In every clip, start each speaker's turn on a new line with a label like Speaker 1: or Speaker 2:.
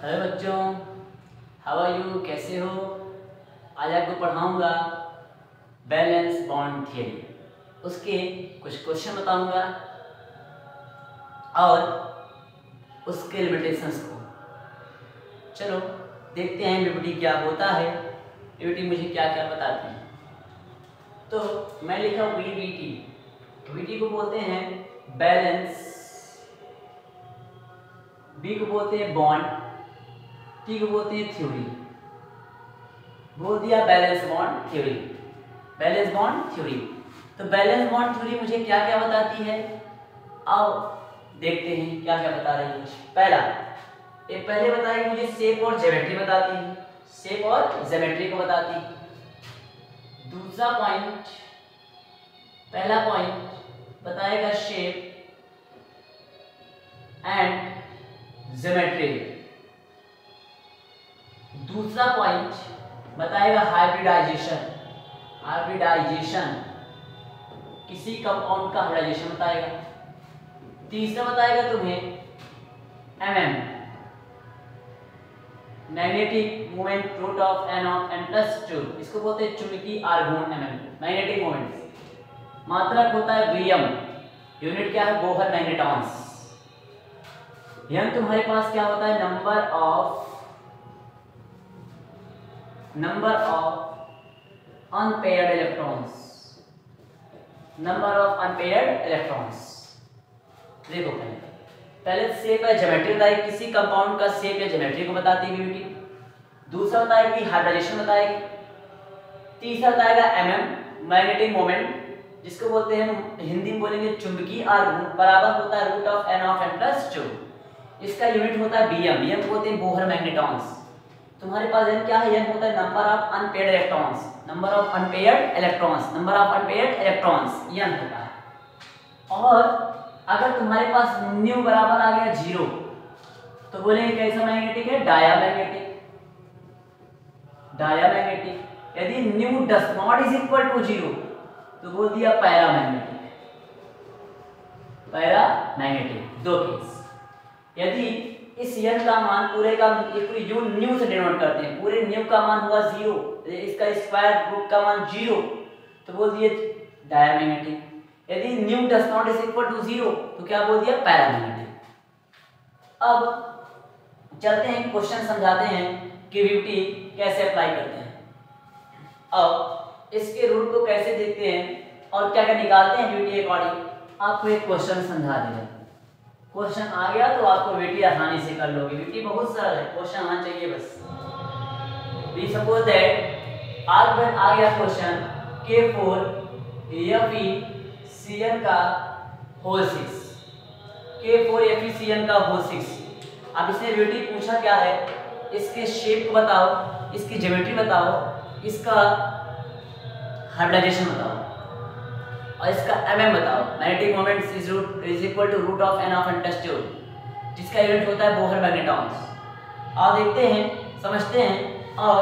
Speaker 1: Hello बच्चों, how are you, कैसे हो। आज आपको पढ़ाऊंगा बैलेंस बॉन्ड थियरी। उसके कुछ क्वेश्चन बताऊंगा और उसके लिमिटेशंस को। चलो देखते हैं बीबीटी क्या होता है, बीबीटी मुझे क्या क्या बताती है। तो मैं लिखा बीबीटी, बीबीटी को बोलते हैं बैलेंस, बी को बोलते हैं बॉन्ड, टी को बोलते हैं थ्योरी। बोल दिया valence bond theory, valence bond theory. तो बैलेंस बॉन्ड थ्योरी मुझे क्या क्या बताती है, आओ देखते हैं क्या क्या बता रही है। पहले बताएगी मुझे शेप और ज्योमेट्री बताती है, शेप और ज्योमेट्री को बताती है। दूसरा पॉइंट, पहला पॉइंट बताएगा शेप एंड ज्योमेट्री। दूसरा पॉइंट बताएगा हाइब्रिडाइजेशन, हाइब्रिडाइजेशन किसी कंपाउंड का हाइब्रिडाइजेशन बताएगा। तीसरा बताएगा तुम्हें MM, magnetic moment root of n of n plus 2, इसको बोलते हैं चुंबकीय आघूर्ण एमएम, मैग्नेटिक मोमेंट। मात्रक होता है वीएम, यूनिट क्या है, बोहर मैग्नेटॉन्स। यह तुम्हारे पास क्या होता है, number of unpaired electrons, number of unpaired electrons. देखो पहले शेप है ज्योमेट्री बताएगी, किसी कंपाउंड का शेप या ज्योमेट्री को बताती है बीबीटी। दूसरा बताएगी हाइब्रिडाइजेशन बताएगी। तीसरा बताएगा एमएम, मैग्नेटिक मोमेंट, जिसको बोलते हैं हिंदी में बोलेंगे चुंबकीय आघूर्ण, बराबर होता है root of n of n plus 2। इसका यूनिट होता है बीएम, बीएम बोलते हैं बोहर मैग्नेटॉन्स। तुम्हारे पास एन क्या है, एन होता है number of unpaired electrons, number of unpaired electrons, number of unpaired electrons, n होता है। और अगर तुम्हारे पास न्यू बराबर आ गया 0 तो बोलेंगे कैसा मैग्नेटिक है, डायामैग्नेटिक, डायामैग्नेटिक। यदि nu does not is equal to 0 तो बोल दिया पैरामैग्नेटिक, पैरामैग्नेटिक। दो केस, यदि इस n का मान पूरे का यू न्यू से डिनोट करते हैं, पूरे न्यू का मान हुआ 0, इसका स्क्वायर रूट का मान 0 तो बोल दिए डायामैग्नेटिक। यदि nu does not is equal to 0 तो क्या बोल दिया, पैरामैग्नेटिक। अब चलते हैं क्वेश्चन समझाते हैं कि बीबीटी कैसे अप्लाई करते हैं। अब इसके रूल को कैसे देखते हैं और क्या क्या निकालते हैं बीबीटी अकॉर्डिंग, आपको एक क्वेश्चन समझा दिया। क्वेश्चन आ गया तो आपको बीबीटी आसानी से कर लोगे, बीबीटी बहुत सरल है, क्वेश्चन आना चाहिए बस। वी सपोज दैट आ गया क्वेश्चन K4 FeCN का होल 6, K4 FeCN का होल 6। अब इसने बीबीटी पूछा क्या है, इसके शेप को बताओ, इसकी ज्योमेट्री बताओ, इसका हाइब्रिडाइजेशन बताओ और इसका एमएम बताओ, magnetic moment is equal to root of n of n plus 2, जिसका यूनिट होता है बोहर मैग्नेटॉन्स। और देखते हैं, समझते हैं और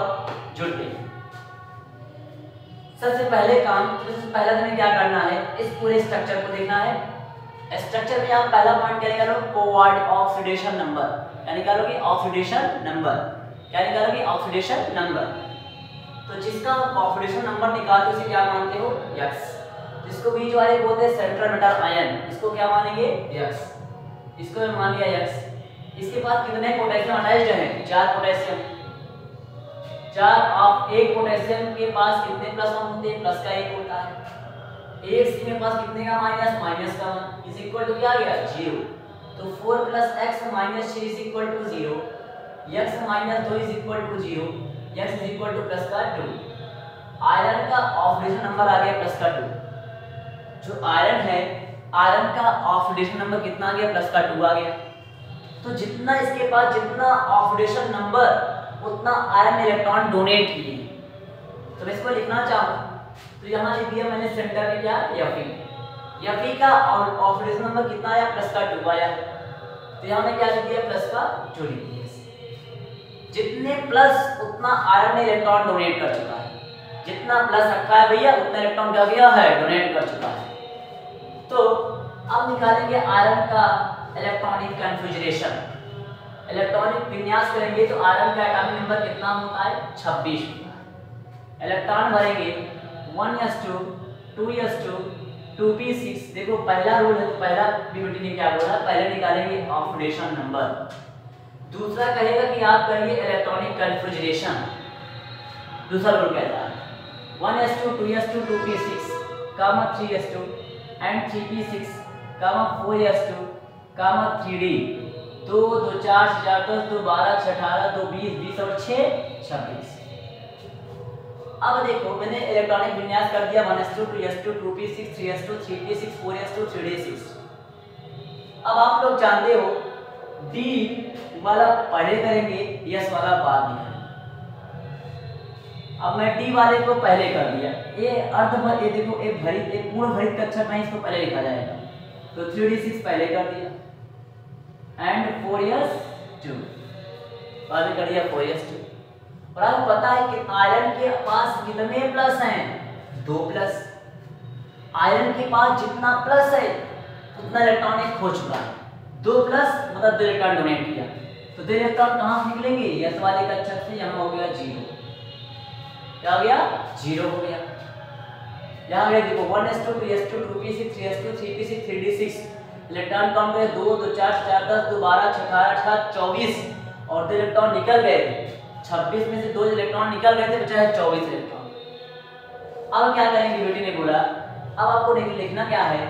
Speaker 1: जुड़ते हैं। सबसे पहला तुम्हें क्या करना है, इस पूरे स्ट्रक्चर को देखना है। स्ट्रक्चर में आप पहला पॉइंट क्या निकालो, कोऑर्ड ऑक्सीडेशन नंबर, क्या निकालोगे, ऑक्सीडेशन नंबर, क्या निकालोगे, ऑक्सीडेशन नंबर। तो जिसका ऑक्सीडेशन नंबर निकालते उसे क्या मानते हो, x। जिसको बीच वाले बोलते हैं सेंट्रल मेटल आयन, इसको क्या मानेंगे, x, इसको मैं मान लिया x। इसके पास कितने पोटेशियम अटैच्ड हैं, 4 पोटेशियम, 4 ऑफ एक पोटेशियम के पास कितने प्लस 1 होते हैं, प्लस का 1 होता है। एक सी के पास कितने का माइनस, माइनस का 1 इज इक्वल टू क्या आ गया, 0। तो 4 plus x minus 3 is equal to 0, x minus 2 is equal to 0, x is equal to plus का 2। आयरन का ऑक्सीडेशन नंबर आ गया प्लस का 2। जो आयरन है, आयरन का ऑक्सीडेशन नंबर कितना आ गया, प्लस का 2 आ गया। तो जितना इसके पास जितना ऑक्सीडेशन नंबर उतना आयरन इलेक्ट्रॉन डोनेट किए। तो मैं इसको लिखना चाहूँ तो यहाँ लिख दिया मैंने सेंटर में क्या, Fe का ऑक्सीडेशन नंबर कितना आया, प्लस का 2 आया। तो यहाँ मैं क्या लिख दिया, प्लस का 2 लिख दिया। जितने प्लस उतना आयरन इलेक्ट्रॉन डोनेट कर चुका है, जितना प्लस रखा है भैया उतना इलेक्ट्रॉन क्या गया है, डोनेट कर चुका है। तो अब निकालेंगे आयरन का इलेक्ट्रॉनिक कन्फिगरेशन। इलेक्ट्रॉनिक विन्यास करेंगे तो आयरन का एटॉमिक नंबर कितना होता है 26 होता है। इलेक्ट्रॉन भरेंगे 1s2 2s2 2p6। देखो पहला रूल है तो पहला पीवीटी ने क्या बोला, पहले निकालेंगे ऑक्सीडेशन नंबर। दूसरा कहेगा कि आप करिए इलेक्ट्रॉनिक कन्फिगरेशन। दूसरा रूल कहता है 1s2 2s2 2p6 3s2 and 3p6 4s2 3d 2 2 4 4 10 2 12 6 18 2 20 20 और 6 26। अब देखो मैंने इलेक्ट्रॉनिक विन्यास कर दिया 1s2 2s2 2p6 3s2 3p6 4s2 3d6। अब आप लोग जानते हो d वाला पहले करेंगे, s वाला बाद में करेंगे। अब मैं d वाले को पहले कर दिया, ये अर्ध ये देखो एक भरित एक पूर्ण भरित कक्षक में इसको पहले लिखा जाएगा, तो 3d6 पहले कर दिया एंड 4s2 बाद में कर दिया 4s2। और आपको पता है कि आयरन के पास कितने प्लस हैं, 2 प्लस। आयरन के पास जितना प्लस है उतना इलेक्ट्रॉन खो चुका है, 2 प्लस मतलब 2 इलेक्ट्रॉन डोनेट किया, तो 2 इलेक्ट्रॉन कहाँ से निकलेंगे, यस वाले कक्षक से। यहाँ हो गया 0, क्या हो गया 0 हो गया। यहाँ गया देखो 1s2 2s2 2p6 3s2 3p6 3d6 electron count करें 2 2 4 4 10 2 12 6 18 24 और 2 इलेक्ट्रॉन निकल गए थे। 26 में से 2 इलेक्ट्रॉन निकल गए थे, बचा है 24 इलेक्ट्रॉन। अब क्या करेंगे, बेटी ने बोला अब आपको लिखना क्या है,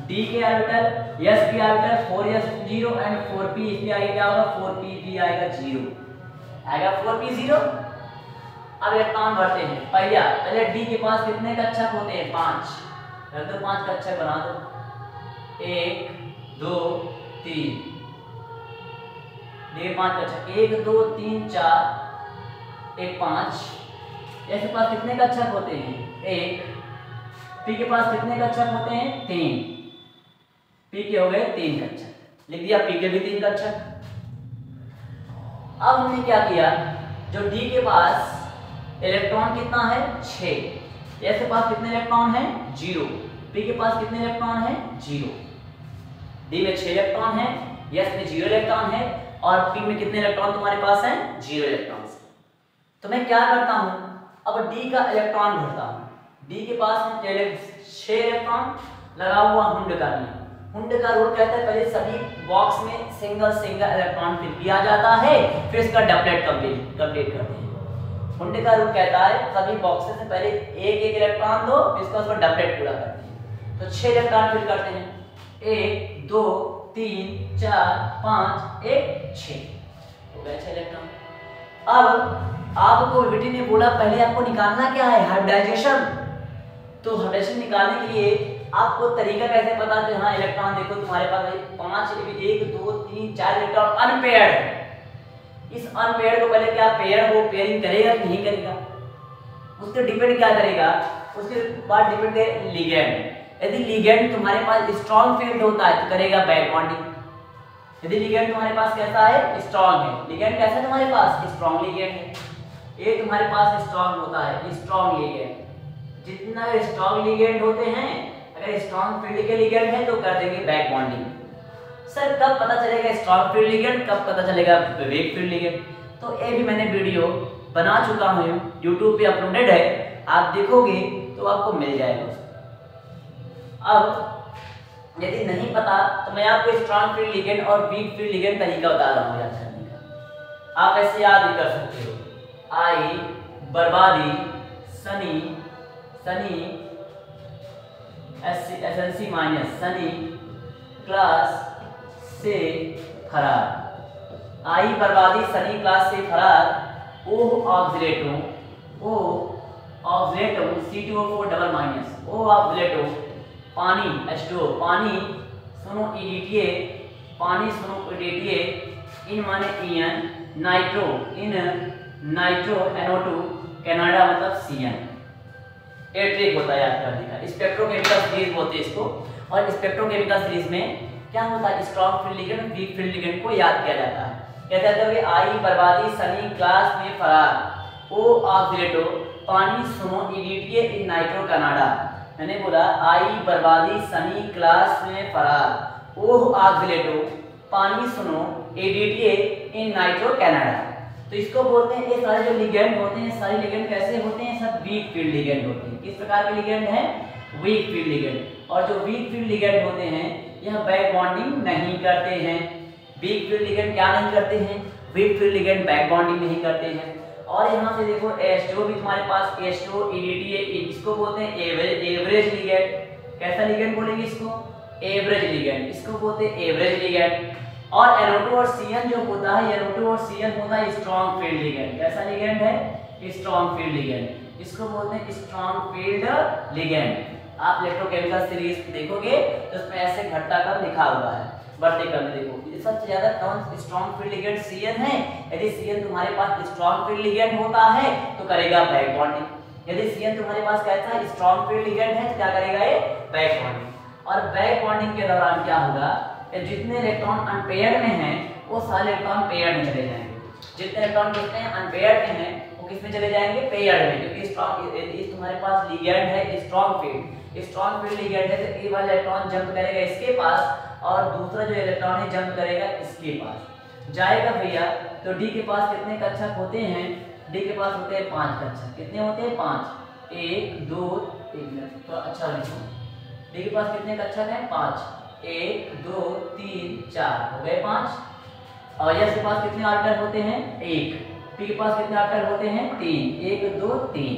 Speaker 1: d के orbital s p orbital 4s 0 and 4p इसलिए आगे क्या होगा 4p भी आएगा 0, आएगा 4p 0। अब इलेक्ट्रॉन भरते हैं। पहले d के पास कितने कक्षक होते हैं, 5, रख दो 5 कक्षक बना दो, 1 2 3 d 5 कक्षक 1 2 3 4 1 5। s के पास कितने कक्षक होते हैं, 1। p के पास कितने कक्षक होते हैं, 3। p के हो गए 3 कक्षक, लिख दिया p के भी 3 कक्षक। अब हमने क्या किया, जो d के पास इलेक्ट्रॉन कितना है 6, s के पास कितने इलेक्ट्रॉन है 0, p के पास कितने इलेक्ट्रॉन है 0। d में 6 इलेक्ट्रॉन है, s में 0 इलेक्ट्रॉन है और p में कितने इलेक्ट्रॉन तुम्हारे पास है 0 इलेक्ट्रॉन। तो मैं क्या करता हूं, अब d का इलेक्ट्रॉन भरता हूं। d के पास 6 इलेक्ट्रॉन लगा हुआ हुंड का नियम। हुंड का रूल कहता है पहले सभी बॉक्स में सिंगल इलेक्ट्रॉन फिल किया जाता है, फिर इसका डबलेट कंप्लीट करते हैं। हुंड का रूल कहता है सभी बॉक्सेस में पहले एक इलेक्ट्रॉन दो, फिर उसका डबलेट पूरा करते हैं। तो 6 इलेक्ट्रॉन फिल करते हैं, 1 2 3 4 5 1 6 हो गए 6 इलेक्ट्रॉन। अब आपको बेटी ने बोला पहले आपको निकालना क्या है, हाइब्रिडाइजेशन। तो हाइब्रिडाइजेशन निकालने के लिए आपको तरीका कैसे पता चले, हाँ इलेक्ट्रॉन देखो तुम्हारे पास 5 1 2 3 4 इलेक्ट्रॉन अनपेयर्ड है। इस अनपेयर्ड को पहले क्या पेयर हो, पेयरिंग करेगा कि नहीं करेगा, उसके डिपेंड क्या करेगा, उसके बाद डिपेंड करेगा लिगेंड। यदि लिगेंड तुम्हारे पास स्ट्रॉन्ग फील्ड होता है तो करेगा बैक बॉन्डिंग। यदि लिगेंड तुम्हारे पास कैसा है, स्ट्रॉन्ग है, लिगेंड कैसा है तुम्हारे पास, स्ट्रॉन्ग लिगेंड है, ये तुम्हारे पास स्ट्रॉन्ग होता है, स्ट्रॉन्ग लिगेंड। जितना स्ट्रॉन्ग लिगेंड होते हैं, अगर स्ट्रॉन्ग फील्ड के लिगेंड है तो कर देंगे बैक बॉन्डिंग। सर कब पता चलेगा स्ट्रॉन्ग फील्ड लिगेंड, कब पता चलेगा वीक फील्ड लिगेंड, तो ये भी मैंने वीडियो बना चुका हूँ, YouTube पे अपलोडेड है, आप देखोगे तो आपको मिल जाएगा। अब यदि नहीं पता तो मैं आपको स्ट्रॉन्ग फील्ड लिगेंड और वीक फील्ड लिगेंड तरीका बता रहा हूँ याद करने का। आप ऐसे याद भी कर सकते हो, आई बर्बादी Sunny SNC minus Sunny class से फरार। आई बर्बादी सनी क्लास से फरार, ओ ऑक्सीडेटो C2O4 डबल माइनस, ओ ऑक्सीडेटो पानी H2O पानी सुनो EDTA पानी सुनो EDTA इन माने EN नाइट्रो इन नाइट्रो NO2 कनाडा मतलब CN। ये ट्रिक होता है याद करने का। स्पेक्ट्रोकेमिकल सीरीज बोलते हैं इसको, और स्पेक्ट्रोकेमिकल सीरीज में क्या होता है, strong field ligand weak field ligand को याद किया जाता है। कहते हैं कि आई बर्बादी सनी क्लास में फरार, ओ ऑक्सीडेटो पानी सुनो EDTA इन नाइट्रो कनाडा। मैंने बोला आई बर्बादी सनी क्लास में फरार, ओ ऑक्सीडेटो पानी सुनो ADTA इन नाइट्रो कनाडा। तो इसको बोलते हैं, ये सारे जो लिगेंड होते हैं, सारे लिगेंड कैसे होते हैं, सब वीक फील्ड लिगेंड होते हैं। किस प्रकार के लिगेंड हैं, वीक फील्ड लिगेंड। और जो वीक फील्ड लिगेंड होते हैं यह बैक बॉन्डिंग नहीं करते हैं। वीक फील्ड लिगेंड क्या नहीं करते हैं, weak field ligand back bonding नहीं करते हैं। और यहाँ से देखो जो भी तुम्हारे पास एस्ट्रो EDTA इसको बोलते हैं एवरेज लिगेंड। कैसा लिगेंड बोलेंगे इसको, एवरेज लिगेंड, इसको बोलते हैं एवरेज लिगेंड। और NO2 और CN जो होता है, NO2 और CN होता है स्ट्रॉन्ग फील्ड लिगेंड। कैसा लिगेंड है, स्ट्रॉन्ग फील्ड लिगेंड, इसको बोलते हैं स्ट्रॉन्ग फील्ड लिगेंड। आप इलेक्ट्रोकेमिकल सीरीज देखोगे तो उसमें ऐसे घटता कर लिखा हुआ है, बढ़ते क्रम में देखो। सबसे ज्यादा कौन स्ट्रॉन्ग फील्ड लिगेंड, CN है। यदि CN तुम्हारे पास स्ट्रॉन्ग फील्ड लिगेंड होता है तो करेगा बैक बॉन्डिंग। यदि CN तुम्हारे पास कैसा स्ट्रॉन्ग फील्ड लिगेंड है तो क्या करेगा, ये बैक बॉन्डिंग। और बैक बॉन्डिंग के दौरान क्या होगा, जितने इलेक्ट्रॉन अनपेयर्ड में हैं वो सारे इलेक्ट्रॉन पेयर्ड में चले जाएंगे। जितने इलेक्ट्रॉन कितने अनपेयर्ड में हैं वो किस में चले जाएंगे, पेयर्ड में। क्योंकि स्ट्रॉन्ग तुम्हारे पास लिगेंड है स्ट्रॉन्ग फील्ड लिगेंड है तो ए वाला इलेक्ट्रॉन जंप करेगा इसके पास और दूसरा जो इलेक्ट्रॉन है जंप करेगा इसके पास जाएगा भैया। तो डी के पास कितने कक्षक होते हैं, डी के पास होते हैं 5 कक्षक। कितने होते हैं, 5। 1 2 1 तो अच्छा लिखो, डी के पास कितने कक्षक हैं, 5। 1 2 3 4 हो गए 5। और यस के पास कितने ऑर्बिटल होते हैं, 1। पी के पास कितने ऑर्बिटल होते हैं, 3। 1 2 3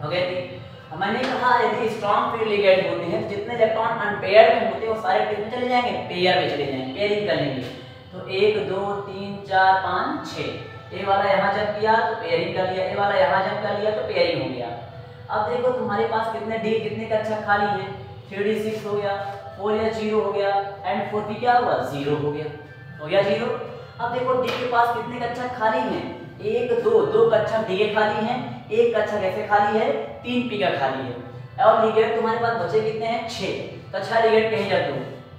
Speaker 1: हो गए 3। मैंने कहा यदि स्ट्रॉन्ग फील्ड लिगेंड होते हैं जितने इलेक्ट्रॉन अनपेयर्ड में होते हैं वो सारे किस में चले जाएंगे, पेयर में चले जाएंगे, पेयरिंग कर लेंगे। तो 1 2 3 4 5 6, ए वाला यहाँ जंप किया तो पेयरिंग कर लिया, ए वाला यहाँ जंप कर लिया तो पेयरिंग हो गया। अब देखो तुम्हारे पास कितने डी कितने कक्षक खाली है, 3d6 हो गया, 4 या 0 हो गया एंड 4p क्या हुआ, 0 हो गया 0। अब देखो डी के पास कितने कक्षक खाली हैं, 1 2 कक्षक डी के खाली हैं, 1 कक्षक ऐसे खाली है, 3 पी का खाली है। और लिगेंड तुम्हारे पास बचे कितने हैं, 6। तो अच्छा लिगेंड कहीं जा दो,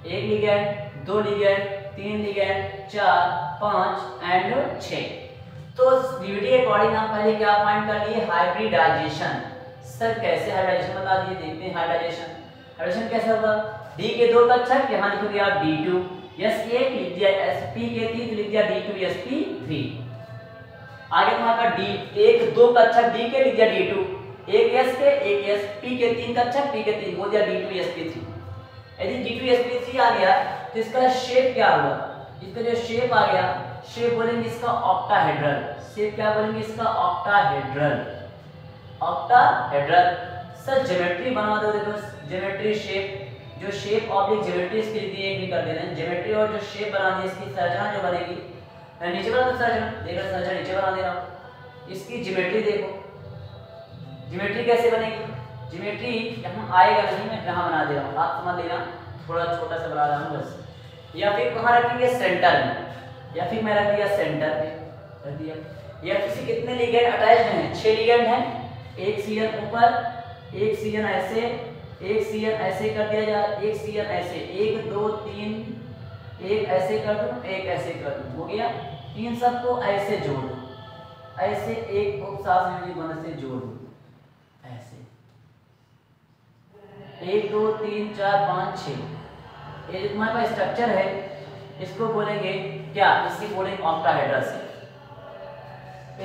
Speaker 1: 1 लिगेंड 2 लिगेंड 3 लिगेंड 4 5 एंड 6। तो DVD के अकॉर्डिंग हम पहले क्या फाइंड कर लिए, हाइब्रिडाइजेशन। सर कैसे हाइब्रिडाइजेशन बता दिए, देखते हैं हाइब्रिडाइजेशन कैसे होगा। डी के 2 कक्षक यहाँ लिखोगे आप D2, S1 लिख दिया, SP के 3 लिख दिया D2 SP3। आगे तुम्हारा डी 1 2 कक्षक डी के लिख दिया D2, 1 S के 1 S, P के 3 कक्षक P के 3 हो दिया D2 SP3। यदि D2 SP3 आ गया तो इसका शेप क्या हुआ, इसका जो शेप आ गया, शेप बोलेंगे इसका ऑक्टाहेड्रल। शेप क्या बोलेंगे इसका, ऑक्टाहेड्रल। सर ज्योमेट्री बना दो, देखो ज्योमेट्री शेप, जो शेप ऑब्लिक ज्योमेट्री इसके लिए एक भी कर देना है। ज्योमेट्री और जो शेप बना दी इसकी संरचना जो बनेगी, मैं नीचे बना दूं संरचना, देखो संरचना नीचे बना दे रहा हूं। इसकी ज्योमेट्री देखो, ज्योमेट्री कैसे बनेगी, ज्योमेट्री यहाँ आएगा नहीं, मैं यहाँ बना दे रहा हूँ, आप समझ लेना, थोड़ा छोटा सा बना रहा हूँ बस। या फिर कहाँ रखेंगे, सेंटर में, या फिर मैं रख दिया सेंटर में रख दिया। या किसी कितने लिगेंड अटैच्ड हैं, 6 लिगेंड हैं, 1 CN ऊपर, 1 CN ऐसे, 1 CN ऐसे कर दिया जाए, 1 CN ऐसे, 1 2 3, 1 ऐसे कर दूं, 1 ऐसे कर दूं, हो गया। इन सबको ऐसे जोड़ दो, ऐसे एक को साथ में बंद से जोड़ दो, ऐसे 1 2 3 4 5 6। ये जो तुम्हारे पास स्ट्रक्चर है इसको बोलेंगे क्या, इसकी बोलेंगे ऑक्टाहेड्रल से।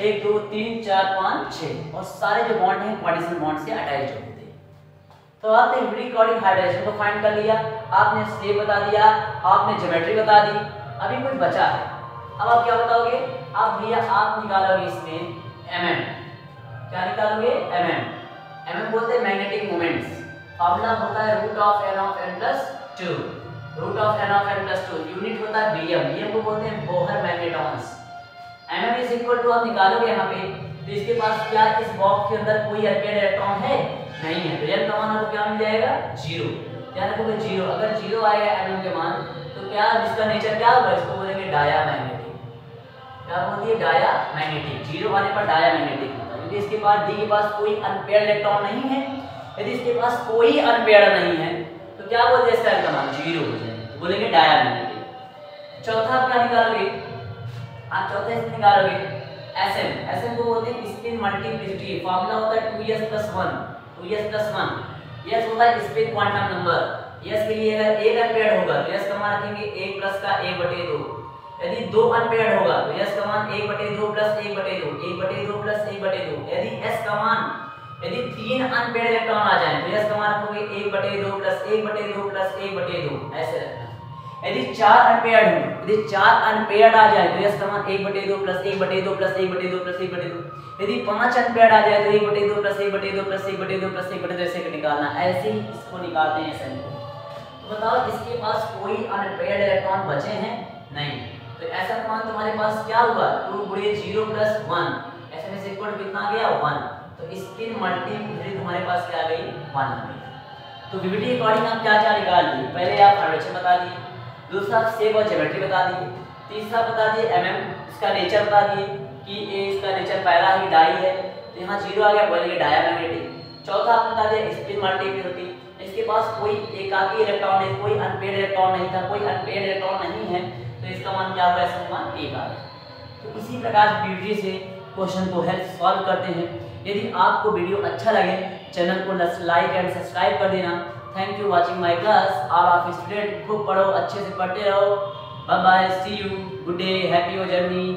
Speaker 1: 1 2 3 4 5 6 और सारे जो बॉन्ड हैं कोऑर्डिनेशन बॉन्ड से अटैच होते हैं। तो आपने रिकॉर्डिंग हाइड्रेशन को फाइंड कर लिया, आपने शेप बता दिया, आपने ज्योमेट्री बता दी, अभी कुछ बचा है। अब आप क्या बताओगे, आप भैया आप निकालोगे इसमें mm, क्या निकालोगे, mm बोलते हैं मैग्नेटिक मोमेंट्स। फॉर्मूला होता है root of n of n plus 2, root of n of n plus 2, unit होता है Bm, Bm को बोलते हैं Bohr magnetons. mm is equal to आप निकालोगे यहाँ पे, तो इसके पास क्या, इस बॉक्स के अंदर कोई अनपेयर्ड इलेक्ट्रॉन है नहीं है, तो n का मान आपको क्या मिल जाएगा, 0। ध्यान रखोगे 0, अगर 0 आएगा mm के मान तो क्या इसका नेचर क्या होगा, इसको बोलेंगे डायामैग्नेटिक। क्या बोलती है, डायामैग्नेटिक। 0 आने पर डायामैग्नेटिक होता है, क्योंकि इसके पास डी के पास कोई अनपेयर्ड इलेक्ट्रॉन नहीं है। यदि इसके पास कोई अनपेयर्ड नहीं है तो क्या बोलते हैं, इसका मान 0 हो जाएगा, तो बोलेंगे डायामैग्नेटिक। चौथा आप क्या निकालोगे, आप चौथा इसमें निकालोगे Sm को बोलते हैं स्पिन मल्टीप्लिसिटी। फॉर्मूला होता है 2s + 1, 2s + 1। s होता है स्पिन क्वांटम नंबर। s के लिए अगर 1 अनपेयर्ड होगा तो s का मान रखेंगे 1 + का 1/2, यदि 2 अनपेयर्ड होगा तो s का मान 1/2 प्लस 1/2 1/2 प्लस 1/2। यदि s का मान यदि 3 अनपेयर्ड इलेक्ट्रॉन आ जाए तो s का मान रखोगे 1/2 प्लस 1/2 प्लस 1/2 ऐसे रखना। यदि 4 अनपेयर्ड हो, यदि 4 अनपेयर्ड आ जाए तो s का मान 1/2 प्लस 1/2 प्लस 1/2 प्लस 1/2। यदि 5 अनपेयर्ड आ जाए तो 1/2 प्लस 1/2 प्लस 1/2 प्लस 1/2 ऐसे निकालना। ऐसे ही इसको निकालते हैं SN को। तो बताओ इसके पास कोई अनपेयर्ड इलेक्ट्रॉन बचे हैं? नहीं। तो ऐसा मान तुम्हारे पास क्या हुआ 2 × 0 + 1 SN इज इक्वल टू कितना आ गया 1। तो इसकी मल्टीप्लिसिटी तुम्हारे पास क्या आ गई 1 आ गई। तो VBT के अकॉर्डिंग आप क्या क्या निकाल दिए? पहले आप हाइड्रोजन बता दिए, दूसरा शेप और ज्योमेट्री बता दिए, तीसरा बता दिए इसका नेचर बता दिए कि इसका नेचर पहला ही डाई है तो यहाँ 0 आ गया, बोलेंगे डायमैग्नेटिक। चौथा आपने बता दिया स्पिन मल्टीप्लिसिटी, इसके पास कोई एकाकी इलेक्ट्रॉन नहीं, कोई अनपेयर्ड इलेक्ट्रॉन नहीं था, कोई अनपेयर्ड इलेक्ट्रॉन नहीं है तो इसका मान क्या होगा? इसका मान 1 आ गया। तो इसी प्रकार VBT से क्वेश्चन को हेल्प सॉल्व करते हैं। यदि आपको वीडियो अच्छा लगे चैनल को लाइक एंड सब्सक्राइब कर देना। Thank you watching my class. All of student खूब पढ़ो, अच्छे से पढ़ते रहो। Bye bye, see you, good day, happy your journey.